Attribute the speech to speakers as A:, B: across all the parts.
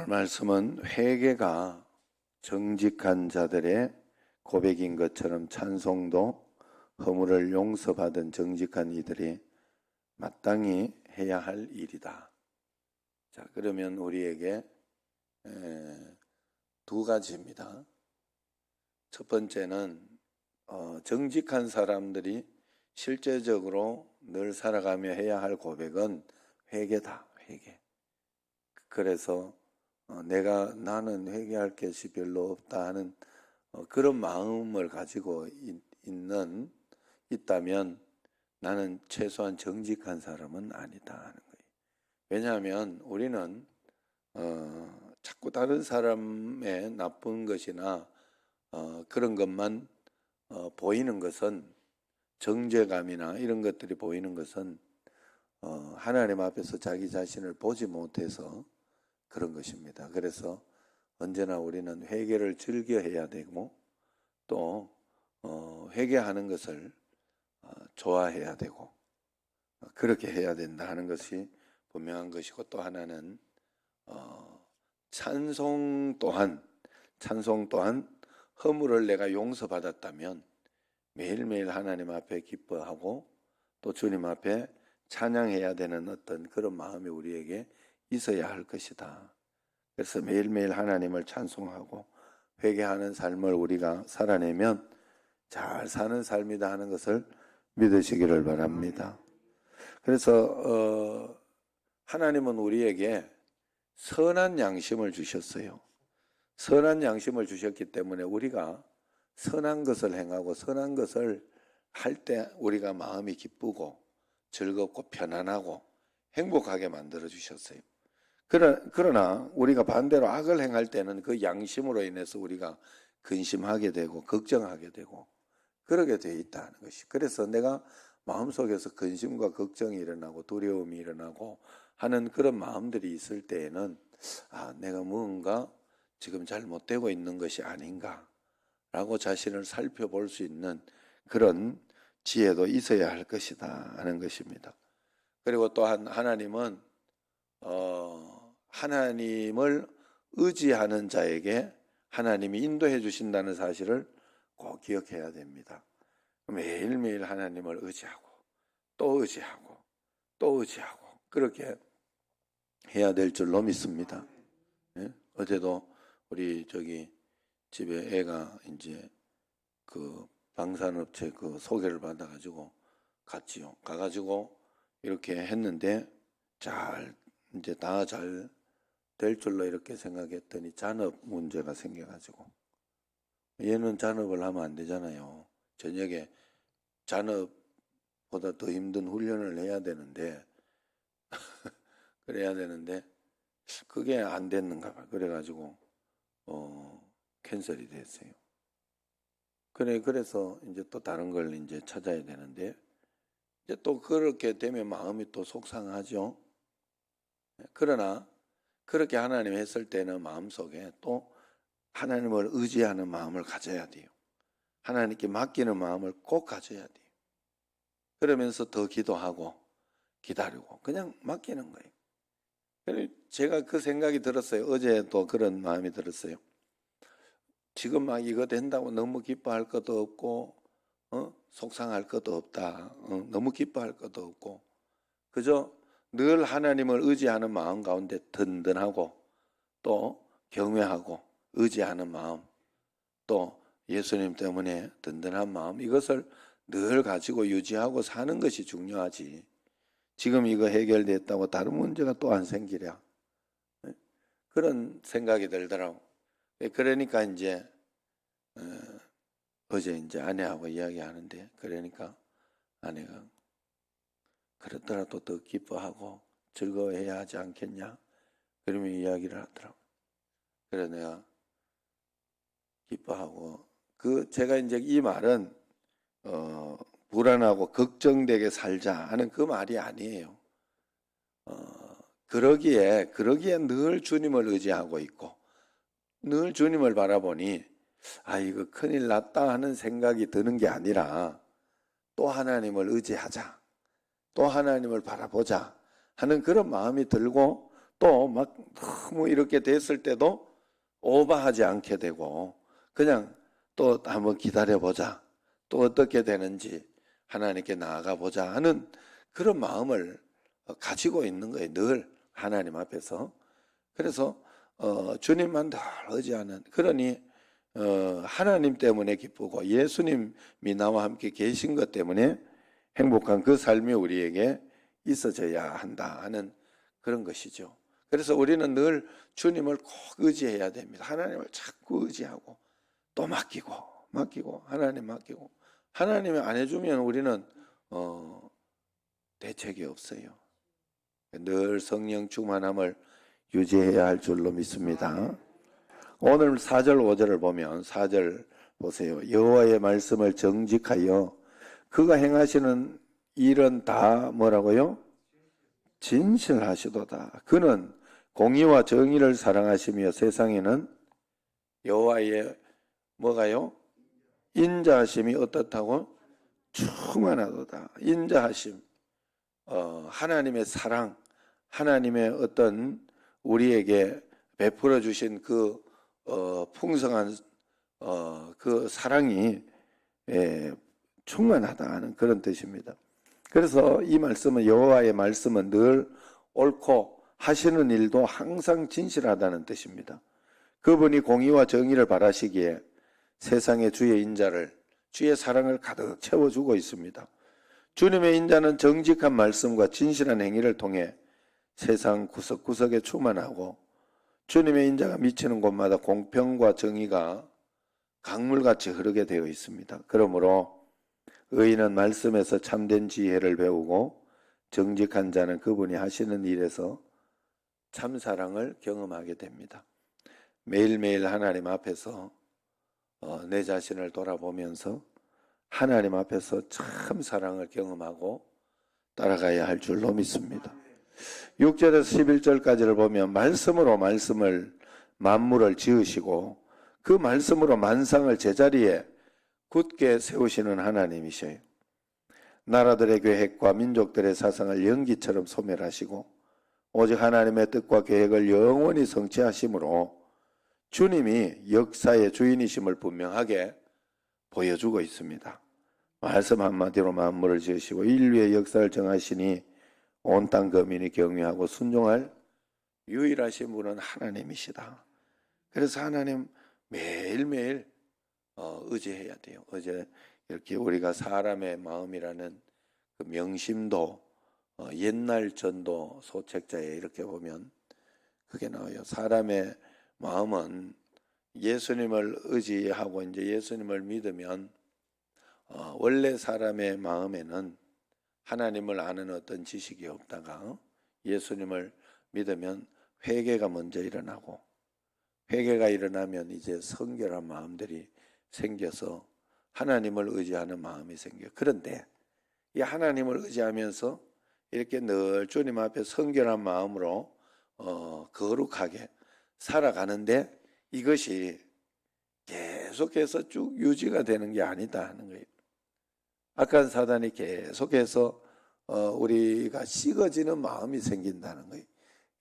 A: 말씀은 회개가 정직한 자들의 고백인 것처럼 찬송도 허물을 용서받은 정직한 이들이 마땅히 해야 할 일이다. 자, 그러면 우리에게 두 가지입니다. 첫 번째는 정직한 사람들이 실제적으로 늘 살아가며 해야 할 고백은 회개다. 회개. 그래서 나는 회개할 것이 별로 없다 하는 그런 마음을 가지고 있다면 나는 최소한 정직한 사람은 아니다 하는 거예요. 왜냐하면 우리는 자꾸 다른 사람의 나쁜 것이나 그런 것만 보이는 것은, 정죄감이나 이런 것들이 보이는 것은 하나님 앞에서 자기 자신을 보지 못해서 그런 것입니다. 그래서 언제나 우리는 회개를 즐겨해야 되고 또 회개하는 것을 좋아해야 되고 그렇게 해야 된다 하는 것이 분명한 것이고, 또 하나는 찬송 또한 허물을 내가 용서받았다면 매일매일 하나님 앞에 기뻐하고 또 주님 앞에 찬양해야 되는 어떤 그런 마음이 우리에게 있어야 할 것이다. 그래서 매일매일 하나님을 찬송하고 회개하는 삶을 우리가 살아내면 잘 사는 삶이다 하는 것을 믿으시기를 바랍니다. 그래서 하나님은 우리에게 선한 양심을 주셨어요. 선한 양심을 주셨기 때문에 우리가 선한 것을 행하고 선한 것을 할 때 우리가 마음이 기쁘고 즐겁고 편안하고 행복하게 만들어 주셨어요. 그러나 우리가 반대로 악을 행할 때는 그 양심으로 인해서 우리가 근심하게 되고 걱정하게 되고 그러게 되어 있다는 것이. 그래서 내가 마음속에서 근심과 걱정이 일어나고 두려움이 일어나고 하는 그런 마음들이 있을 때에는 내가 무언가 지금 잘못되고 있는 것이 아닌가 라고 자신을 살펴볼 수 있는 그런 지혜도 있어야 할 것이다 하는 것입니다. 그리고 또한 하나님은 하나님을 의지하는 자에게 하나님이 인도해 주신다는 사실을 꼭 기억해야 됩니다. 매일매일 하나님을 의지하고 또 의지하고 또 의지하고 그렇게 해야 될 줄로 믿습니다. 예? 어제도 우리 집에 애가 이제 그 방산업체 그 소개를 받아가지고 갔지요. 가가지고 이렇게 했는데 이제 다 잘 될 줄로 이렇게 생각했더니 잔업 문제가 생겨가지고, 얘는 잔업을 하면 안 되잖아요. 저녁에 잔업보다 더 힘든 훈련을 해야 되는데 그래야 되는데 그게 안 됐는가 봐. 그래가지고 캔슬이 됐어요. 그래서 이제 또 다른 걸 이제 찾아야 되는데 이제 또 그렇게 되면 마음이 또 속상하죠. 그러나 그렇게 하나님 했을 때는 마음속에 또 하나님을 의지하는 마음을 가져야 돼요. 하나님께 맡기는 마음을 꼭 가져야 돼요. 그러면서 더 기도하고 기다리고 그냥 맡기는 거예요. 제가 그 생각이 들었어요. 어제도 그런 마음이 들었어요. 지금 막 이거 된다고 너무 기뻐할 것도 없고 속상할 것도 없다. 너무 기뻐할 것도 없고 그저 늘 하나님을 의지하는 마음 가운데 든든하고 또 경외하고 의지하는 마음, 또 예수님 때문에 든든한 마음, 이것을 늘 가지고 유지하고 사는 것이 중요하지. 지금 이거 해결됐다고 다른 문제가 또 안 생기랴. 그런 생각이 들더라고. 그러니까 이제 어제 이제 아내하고 이야기하는데, 그러니까 아내가 그렇더라도 더 기뻐하고 즐거워해야 하지 않겠냐? 그러면 이야기를 하더라고. 그래서 내가 기뻐하고 제가 이제 이 말은 불안하고 걱정되게 살자 하는 그 말이 아니에요. 그러기에 늘 주님을 의지하고 있고 늘 주님을 바라보니 이거 큰일 났다 하는 생각이 드는 게 아니라 또 하나님을 의지하자, 또 하나님을 바라보자 하는 그런 마음이 들고 또 막 너무 이렇게 됐을 때도 오버하지 않게 되고 그냥 또 한번 기다려보자. 또 어떻게 되는지 하나님께 나아가 보자 하는 그런 마음을 가지고 있는 거예요. 늘 하나님 앞에서. 그래서 주님만 늘 의지하는 그러니 하나님 때문에 기쁘고 예수님이 나와 함께 계신 것 때문에 행복한 그 삶이 우리에게 있어져야 한다 하는 그런 것이죠. 그래서 우리는 늘 주님을 꼭 의지해야 됩니다. 하나님을 자꾸 의지하고 또 맡기고 하나님 맡기고 하나님이 안 해주면 우리는 대책이 없어요. 늘 성령 충만함을 유지해야 할 줄로 믿습니다. 오늘 4절 5절을 보면 4절 보세요. 여호와의 말씀을 정직하여 그가 행하시는 일은 다 뭐라고요? 진실하시도다. 그는 공의와 정의를 사랑하시며 세상에는 여호와의 뭐가요? 인자하심이 어떻다고? 충만하도다. 인자하심, 하나님의 사랑, 하나님의 어떤 우리에게 베풀어 주신 그 풍성한 그 사랑이 충만하다 하는 그런 뜻입니다. 그래서 이 말씀은 여호와의 말씀은 늘 옳고 하시는 일도 항상 진실하다는 뜻입니다. 그분이 공의와 정의를 바라시기에 세상에 주의 인자를 주의 사랑을 가득 채워주고 있습니다. 주님의 인자는 정직한 말씀과 진실한 행위를 통해 세상 구석구석에 충만하고 주님의 인자가 미치는 곳마다 공평과 정의가 강물같이 흐르게 되어 있습니다. 그러므로 의인은 말씀에서 참된 지혜를 배우고 정직한 자는 그분이 하시는 일에서 참사랑을 경험하게 됩니다. 매일매일 하나님 앞에서 내 자신을 돌아보면서 하나님 앞에서 참 사랑을 경험하고 따라가야 할 줄로 믿습니다. 6절에서 11절까지를 보면 말씀으로 만물을 지으시고 그 말씀으로 만상을 제자리에 굳게 세우시는 하나님이셔요. 나라들의 계획과 민족들의 사상을 연기처럼 소멸하시고 오직 하나님의 뜻과 계획을 영원히 성취하심으로 주님이 역사의 주인이심을 분명하게 보여주고 있습니다. 말씀 한마디로 만물을 지으시고 인류의 역사를 정하시니 온 땅 거민이 경외하고 순종할 유일하신 분은 하나님이시다. 그래서 하나님 매일매일 의지해야 돼요. 어제 이렇게 우리가 사람의 마음이라는 그 명심도 옛날 전도 소책자에 이렇게 보면 그게 나와요. 사람의 마음은 예수님을 의지하고 이제 예수님을 믿으면 원래 사람의 마음에는 하나님을 아는 어떤 지식이 없다가 예수님을 믿으면 회개가 먼저 일어나고 회개가 일어나면 이제 성결한 마음들이 생겨서 하나님을 의지하는 마음이 생겨요. 그런데 이 하나님을 의지하면서 이렇게 늘 주님 앞에 성결한 마음으로 거룩하게 살아가는데 이것이 계속해서 쭉 유지가 되는 게 아니다 하는 거예요. 악한 사단이 계속해서 우리가 식어지는 마음이 생긴다는 거예요.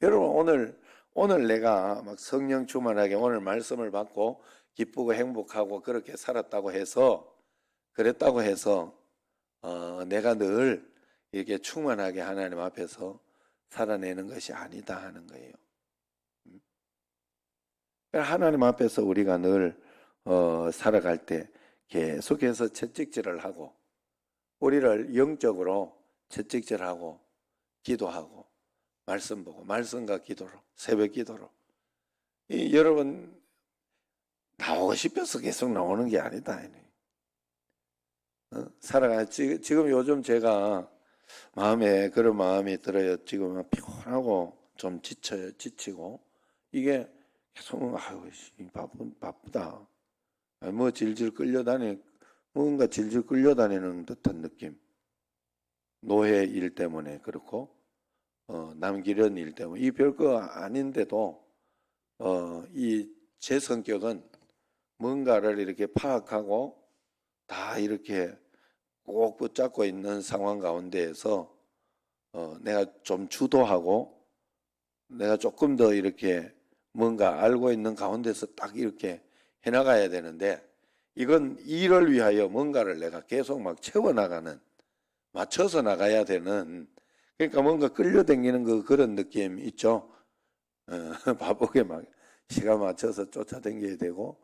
A: 여러분 오늘 내가 막 성령 충만하게 오늘 말씀을 받고 기쁘고 행복하고 그렇게 살았다고 해서 그랬다고 해서 내가 늘 이렇게 충만하게 하나님 앞에서 살아내는 것이 아니다 하는 거예요. 하나님 앞에서 우리가 늘 살아갈 때 계속해서 채찍질을 하고 우리를 영적으로 채찍질하고 기도하고 말씀 보고 말씀과 기도로 새벽 기도로 여러분 나오고 싶어서 계속 나오는 게 아니다. 지금 요즘 제가 마음에 그런 마음이 들어요. 지금 피곤하고 좀 지치고 이게 계속 바쁘다. 뭐 질질 뭔가 질질 끌려다니는 듯한 느낌. 노예 일 때문에 그렇고 남기려는 일 때문에 이 별거 아닌데도 이 제 성격은 뭔가를 이렇게 파악하고 다 이렇게 꼭 붙잡고 있는 상황 가운데에서 내가 좀 주도하고 내가 조금 더 이렇게 뭔가 알고 있는 가운데서 딱 이렇게 해나가야 되는데, 이건 일을 위하여 뭔가를 내가 계속 막 채워나가는, 맞춰서 나가야 되는, 그러니까 뭔가 끌려다니는 그런 느낌 있죠. 바쁘게 막 시간 맞춰서 쫓아다녀야 되고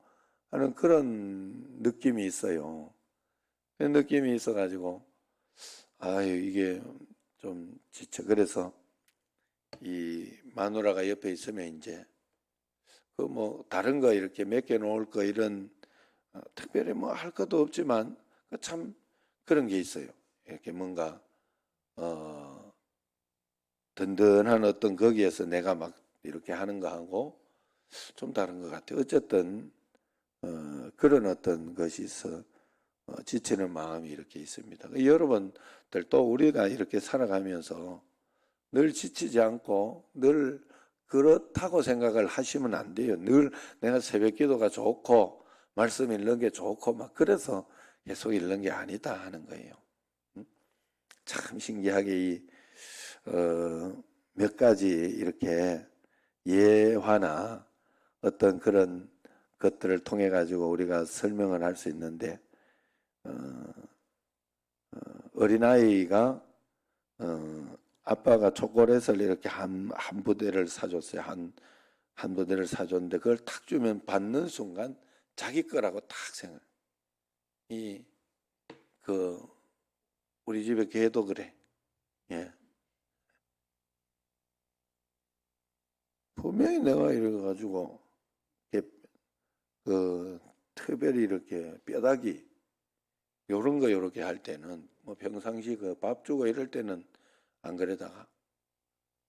A: 하는 그런 느낌이 있어요. 그런 느낌이 있어가지고, 아유, 이게 좀 지쳐. 그래서 이 마누라가 옆에 있으면 이제 그 뭐 다른 거 이렇게 맡겨 놓을 거 이런 특별히 뭐 할 것도 없지만 참 그런 게 있어요. 이렇게 뭔가 어 든든한 어떤 거기에서 내가 막 이렇게 하는 거하고 좀 다른 것 같아요. 어쨌든 그런 어떤 것이 있어 지치는 마음이 이렇게 있습니다. 여러분들 또 우리가 이렇게 살아가면서 늘 지치지 않고 늘 그렇다고 생각을 하시면 안 돼요. 늘 내가 새벽 기도가 좋고 말씀 읽는 게 좋고 막 그래서 계속 읽는 게 아니다 하는 거예요. 참 신기하게 몇 가지 이렇게 예화나 어떤 그런 것들을 통해 가지고 우리가 설명을 할 수 있는데 어린아이가 아빠가 초콜릿을 이렇게 한 부대를 사줬어요. 한 부대를 사줬는데 그걸 탁 주면 받는 순간 자기 거라고 탁 생각. 그 우리 집에 개도 그래. 예. 분명히 내가 이래가지고 그 특별히 이렇게 뼈다귀 요런 거 요렇게 할 때는 뭐 평상시 그 밥 주고 이럴 때는 안 그래다가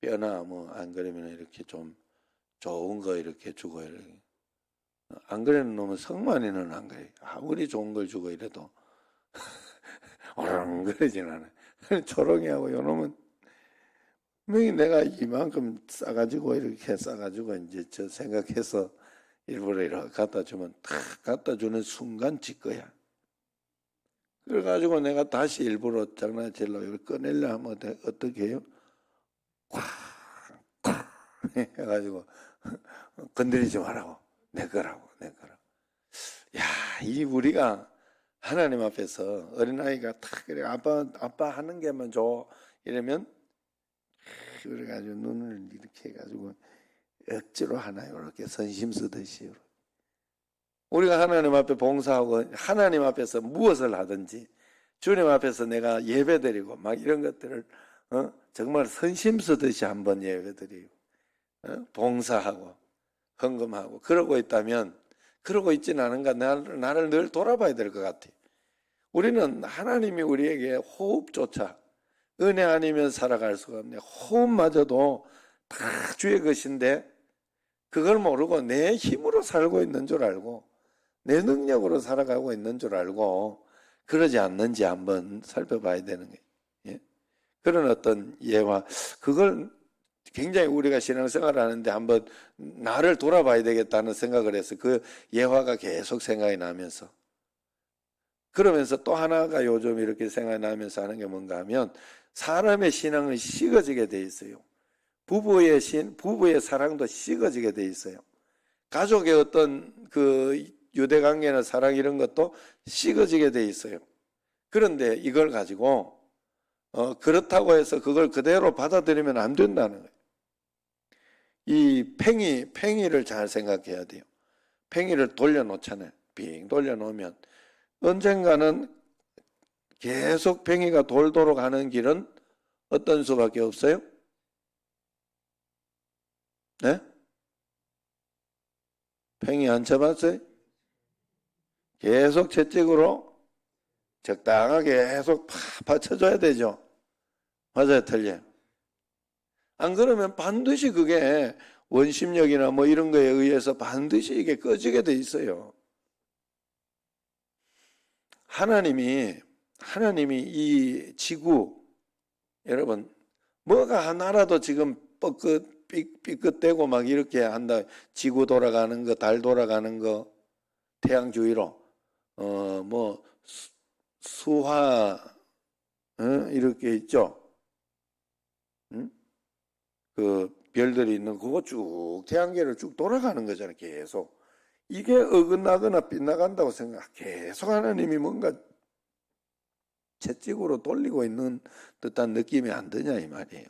A: 뼈나 뭐 안 그러면 이렇게 좀 좋은 거 이렇게 주고 이렇게 안 그래는 놈은 성만이는 안 그래. 아무리 좋은 걸 주고 이래도 어렁거리진 않아. 초롱이하고 요 놈은 분명히 내가 이만큼 싸가지고 이렇게 싸가지고 이제 저 생각해서 일부러 이렇게 갖다 주면 탁 갖다 주는 순간 지 거야. 그래가지고 내가 다시 일부러 장난치려고 꺼내려 하면 어떻게 해요? 콱, 콱 해가지고 건드리지 말라고. 내 거라고, 내 거라고. 야, 이 우리가 하나님 앞에서 어린아이가 탁 그래 아빠 하는 게만 줘 이러면 그래가지고 눈을 이렇게 해가지고 억지로 하나요 이렇게 선심 쓰듯이 우리가 하나님 앞에 봉사하고 하나님 앞에서 무엇을 하든지 주님 앞에서 내가 예배드리고 막 이런 것들을 정말 선심 쓰듯이 한번 예배드리고 봉사하고 헌금하고 그러고 있다면 그러고 있지는 않은가 나를 늘 돌아봐야 될 것 같아. 우리는 하나님이 우리에게 호흡조차 은혜 아니면 살아갈 수가 없네. 호흡마저도 다 주의 것인데 그걸 모르고 내 힘으로 살고 있는 줄 알고 내 능력으로 살아가고 있는 줄 알고 그러지 않는지 한번 살펴봐야 되는 거예요. 예? 그런 어떤 예화 그걸 굉장히 우리가 신앙생활을 하는데 한번 나를 돌아봐야 되겠다는 생각을 해서 그 예화가 계속 생각이 나면서 그러면서 또 하나가 요즘 이렇게 생각이 나면서 하는 게 뭔가 하면 사람의 신앙은 식어지게 돼 있어요. 부부의 사랑도 식어지게 돼 있어요. 가족의 어떤 그 유대관계나 사랑 이런 것도 식어지게 돼 있어요. 그런데 이걸 가지고 그렇다고 해서 그걸 그대로 받아들이면 안 된다는 거예요. 이 팽이를 잘 생각해야 돼요. 팽이를 돌려놓잖아요. 빙 돌려놓으면 언젠가는 계속 팽이가 돌도록 하는 길은 어떤 수밖에 없어요? 네? 팽이 안 쳐봤어요? 계속 채찍으로 적당하게 계속 받쳐줘야 되죠. 맞아요, 틀려요. 안 그러면 반드시 그게 원심력이나 뭐 이런 거에 의해서 반드시 이게 꺼지게 돼 있어요. 하나님이 이 지구, 여러분, 뭐가 하나라도 지금 삐끗대고 막 이렇게 한다. 지구 돌아가는 거, 달 돌아가는 거, 태양 주위로, 뭐, 수화, 이렇게 있죠. 응? 그 별들이 있는 그거 쭉 태양계를 쭉 돌아가는 거잖아요. 계속. 이게 어긋나거나 빗나간다고 생각. 계속 하나님이 뭔가 채찍으로 돌리고 있는 듯한 느낌이 안 드냐 이 말이에요.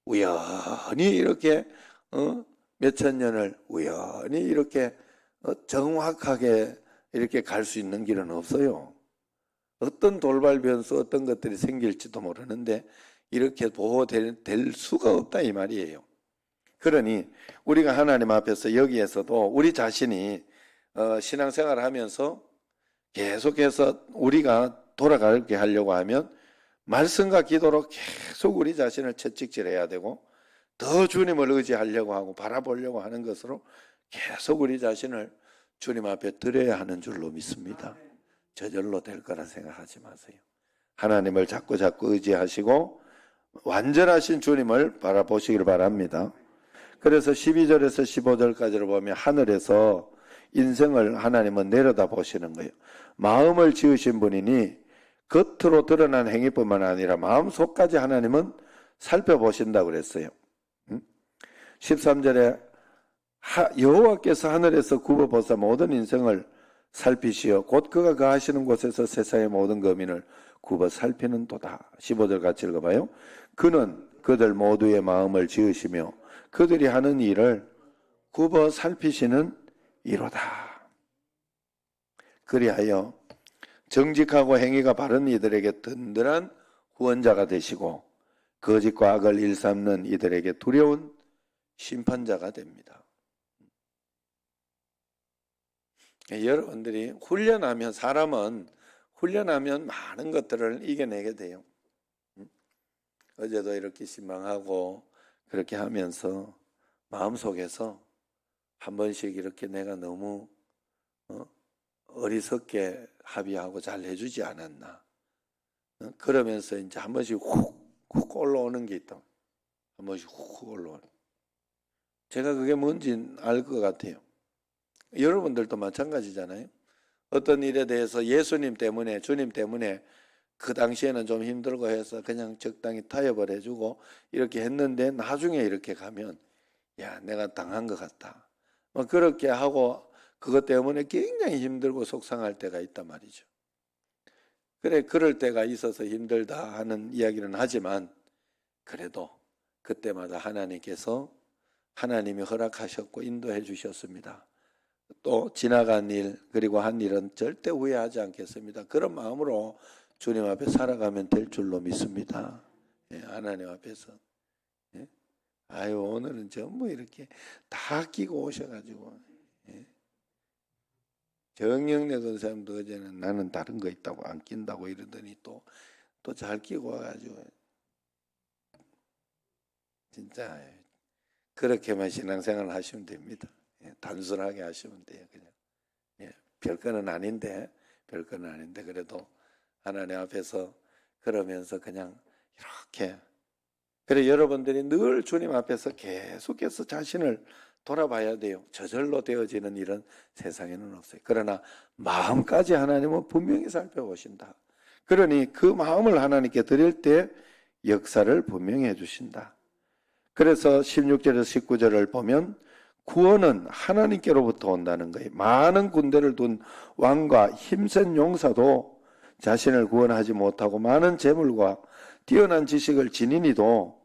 A: 우연히 이렇게 몇천 년을 우연히 이렇게 정확하게 이렇게 갈 수 있는 길은 없어요. 어떤 돌발 변수 어떤 것들이 생길지도 모르는데 이렇게 보호될 수가 없다 이 말이에요. 그러니 우리가 하나님 앞에서 여기에서도 우리 자신이 신앙생활을 하면서 계속해서 우리가 돌아가게 하려고 하면 말씀과 기도로 계속 우리 자신을 채찍질해야 되고 더 주님을 의지하려고 하고 바라보려고 하는 것으로 계속 우리 자신을 주님 앞에 드려야 하는 줄로 믿습니다. 저절로 될 거라 생각하지 마세요. 하나님을 자꾸 의지하시고 완전하신 주님을 바라보시길 바랍니다. 그래서 12절에서 15절까지를 보면 하늘에서 인생을 하나님은 내려다 보시는 거예요. 마음을 지으신 분이니 겉으로 드러난 행위뿐만 아니라 마음속까지 하나님은 살펴보신다고 그랬어요. 13절에 여호와께서 하늘에서 굽어보사 모든 인생을 살피시어 곧 그가 거하시는 곳에서 세상의 모든 거민을 굽어 살피는 도다. 15절 같이 읽어봐요. 그는 그들 모두의 마음을 지으시며 그들이 하는 일을 굽어 살피시는 이로다. 그리하여 정직하고 행위가 바른 이들에게 든든한 후원자가 되시고 거짓과 악을 일삼는 이들에게 두려운 심판자가 됩니다. 여러분들이 사람은 훈련하면 많은 것들을 이겨내게 돼요. 어제도 이렇게 신방하고 그렇게 하면서 마음속에서 한 번씩 이렇게 내가 너무 어리석게 합의하고 잘 해주지 않았나. 그러면서 이제 한 번씩 훅 올라오는 게 있다. 한 번씩 훅 올라오는. 제가 그게 뭔지 알 것 같아요. 여러분들도 마찬가지잖아요. 어떤 일에 대해서 예수님 때문에 주님 때문에 그 당시에는 좀 힘들고 해서 그냥 적당히 타협을 해주고 이렇게 했는데 나중에 이렇게 가면 야 내가 당한 것 같다. 그렇게 하고 그것 때문에 굉장히 힘들고 속상할 때가 있단 말이죠. 그래 그럴 때가 있어서 힘들다 하는 이야기는 하지만 그래도 그때마다 하나님께서 하나님이 허락하셨고 인도해 주셨습니다. 또 지나간 일 그리고 한 일은 절대 후회하지 않겠습니다. 그런 마음으로 주님 앞에 살아가면 될 줄로 믿습니다. 예, 하나님 앞에서. 예? 아유 오늘은 전부 이렇게 다 끼고 오셔가지고 예? 정영래 권사님도 어제는 나는 다른 거 있다고 안 낀다고 이러더니 또 잘 끼고 와가지고 진짜 그렇게만 신앙생활을 하시면 됩니다. 예, 단순하게 하시면 돼요. 그냥 예, 별거는 아닌데 그래도 하나님 앞에서 그러면서 그냥 이렇게 그래 여러분들이 늘 주님 앞에서 계속해서 자신을 돌아봐야 돼요. 저절로 되어지는 일은 세상에는 없어요. 그러나 마음까지 하나님은 분명히 살펴보신다. 그러니 그 마음을 하나님께 드릴 때 역사를 분명히 해주신다. 그래서 16절에서 19절을 보면 구원은 하나님께로부터 온다는 거예요. 많은 군대를 둔 왕과 힘센 용사도 자신을 구원하지 못하고 많은 재물과 뛰어난 지식을 지니니도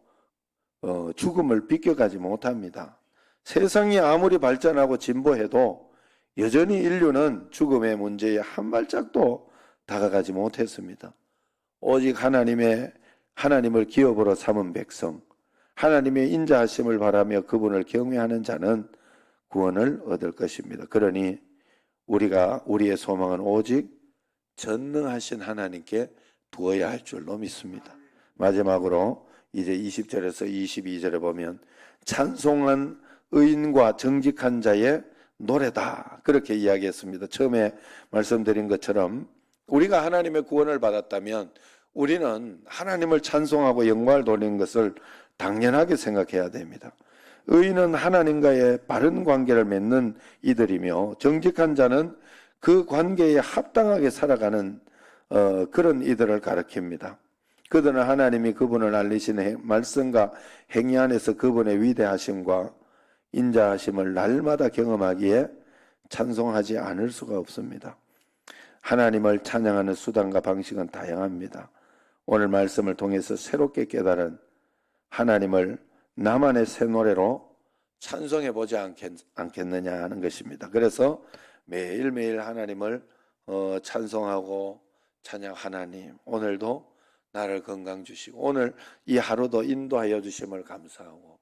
A: 죽음을 비껴가지 못합니다. 세상이 아무리 발전하고 진보해도 여전히 인류는 죽음의 문제에 한 발짝도 다가가지 못했습니다. 오직 하나님을 기업으로 삼은 백성, 하나님의 인자하심을 바라며 그분을 경외하는 자는 구원을 얻을 것입니다. 그러니 우리의 소망은 오직 전능하신 하나님께 두어야 할 줄로 믿습니다. 마지막으로 이제 20절에서 22절에 보면 찬송한 의인과 정직한 자의 노래다 그렇게 이야기했습니다. 처음에 말씀드린 것처럼 우리가 하나님의 구원을 받았다면 우리는 하나님을 찬송하고 영광을 돌리는 것을 당연하게 생각해야 됩니다. 의인은 하나님과의 바른 관계를 맺는 이들이며 정직한 자는 그 관계에 합당하게 살아가는 그런 이들을 가리킵니다. 그들은 하나님이 그분을 알리시는 말씀과 행위 안에서 그분의 위대하심과 인자하심을 날마다 경험하기에 찬송하지 않을 수가 없습니다. 하나님을 찬양하는 수단과 방식은 다양합니다. 오늘 말씀을 통해서 새롭게 깨달은 하나님을 나만의 새 노래로 찬송해 보지 않겠느냐 하는 것입니다. 그래서 매일매일 하나님을 찬송하고 찬양. 하나님, 오늘도 나를 건강 주시고 오늘 이 하루도 인도하여 주심을 감사하고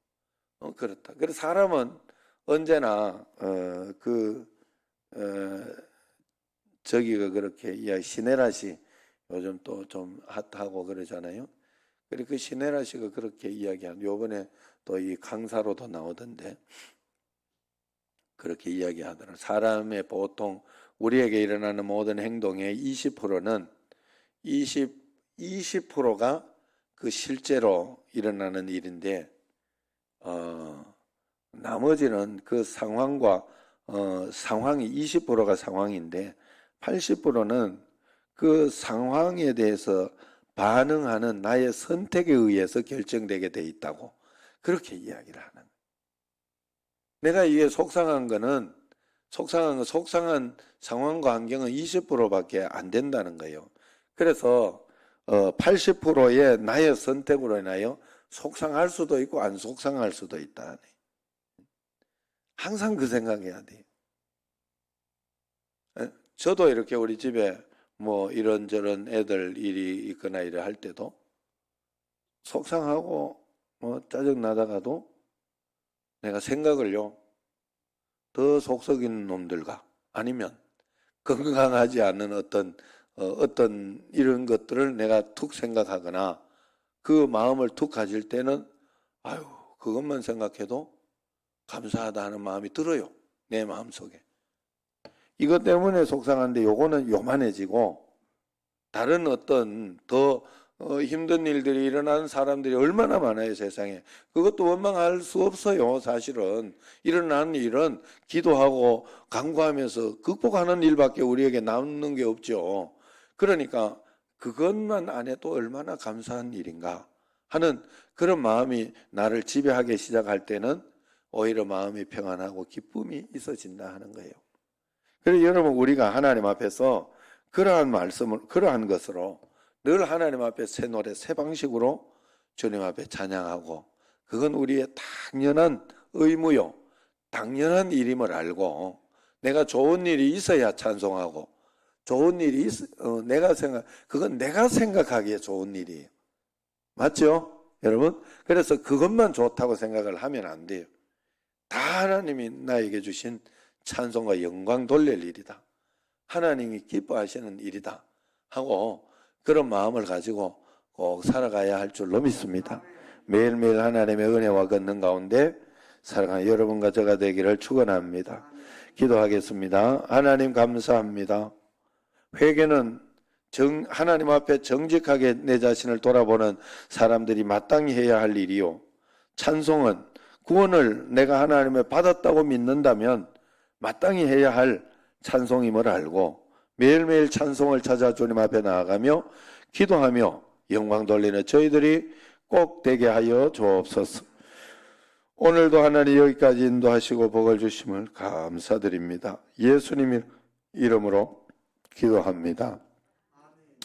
A: 그렇다. 그래서 사람은 언제나 저기가 그렇게 시네라시 요즘 또 좀 핫하고 그러잖아요. 그리고 그 시네라시가 그렇게 이야기한, 요번에 또 이 강사로도 나오던데 그렇게 이야기하더라. 사람의 보통 우리에게 일어나는 모든 행동의 20%는 20%가 그 실제로 일어나는 일인데 나머지는 그 상황과 상황이 20%가 상황인데 80%는 그 상황에 대해서 반응하는 나의 선택에 의해서 결정되게 돼 있다고 그렇게 이야기를 하는 거예요. 내가 이게 속상한 상황과 환경은 20%밖에 안 된다는 거예요. 그래서 80%의 나의 선택으로 인하여 속상할 수도 있고 안 속상할 수도 있다. 항상 그 생각해야 돼요. 저도 이렇게 우리 집에 뭐 이런저런 애들 일이 있거나 이래 할 때도 속상하고 뭐 짜증나다가도 내가 생각을요, 더 속썩이는 놈들과 아니면 건강하지 않는 어떤 이런 것들을 내가 툭 생각하거나 그 마음을 툭 가질 때는 아유, 그것만 생각해도 감사하다 하는 마음이 들어요. 내 마음속에. 이것 때문에 속상한데 요거는 요만해지고 다른 어떤 더 힘든 일들이 일어나는 사람들이 얼마나 많아요, 세상에. 그것도 원망할 수 없어요. 사실은 일어나는 일은 기도하고 간구하면서 극복하는 일밖에 우리에게 남는 게 없죠. 그러니까 그것만 안 해도 얼마나 감사한 일인가 하는 그런 마음이 나를 지배하기 시작할 때는 오히려 마음이 평안하고 기쁨이 있어진다 하는 거예요. 그래서 여러분, 우리가 하나님 앞에서 그러한 것으로 늘 하나님 앞에 새 노래, 새 방식으로 주님 앞에 찬양하고, 그건 우리의 당연한 의무요, 당연한 일임을 알고, 내가 좋은 일이 있어야 찬송하고, 좋은 일이 그건 내가 생각하기에 좋은 일이에요. 맞죠? 여러분? 그래서 그것만 좋다고 생각을 하면 안 돼요. 다 하나님이 나에게 주신 찬송과 영광 돌릴 일이다. 하나님이 기뻐하시는 일이다 하고 그런 마음을 가지고 꼭 살아가야 할 줄로 믿습니다. 매일매일 하나님의 은혜와 걷는 가운데 살아가는 여러분과 저가 되기를 축원합니다. 기도하겠습니다. 하나님 감사합니다. 회개는 하나님 앞에 정직하게 내 자신을 돌아보는 사람들이 마땅히 해야 할 일이요, 찬송은 구원을 내가 하나님을 받았다고 믿는다면 마땅히 해야 할 찬송임을 알고 매일매일 찬송을 찾아 주님 앞에 나아가며 기도하며 영광 돌리는 저희들이 꼭 되게 하여 주옵소서. 오늘도 하나님 여기까지 인도하시고 복을 주심을 감사드립니다. 예수님 이름으로 기도합니다.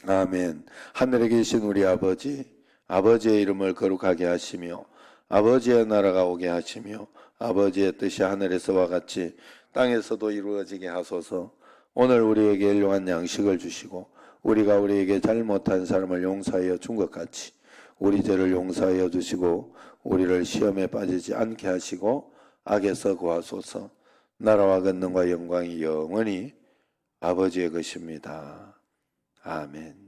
A: 아멘. 하늘에 계신 우리 아버지, 아버지의 이름을 거룩하게 하시며 아버지의 나라가 오게 하시며 아버지의 뜻이 하늘에서와 같이 땅에서도 이루어지게 하소서. 오늘 우리에게 일용한 양식을 주시고 우리가 우리에게 잘못한 사람을 용서하여 준 것 같이 우리 죄를 용서하여 주시고 우리를 시험에 빠지지 않게 하시고 악에서 구하소서. 나라와 권능과 영광이 영원히 아버지의 것입니다. 아멘.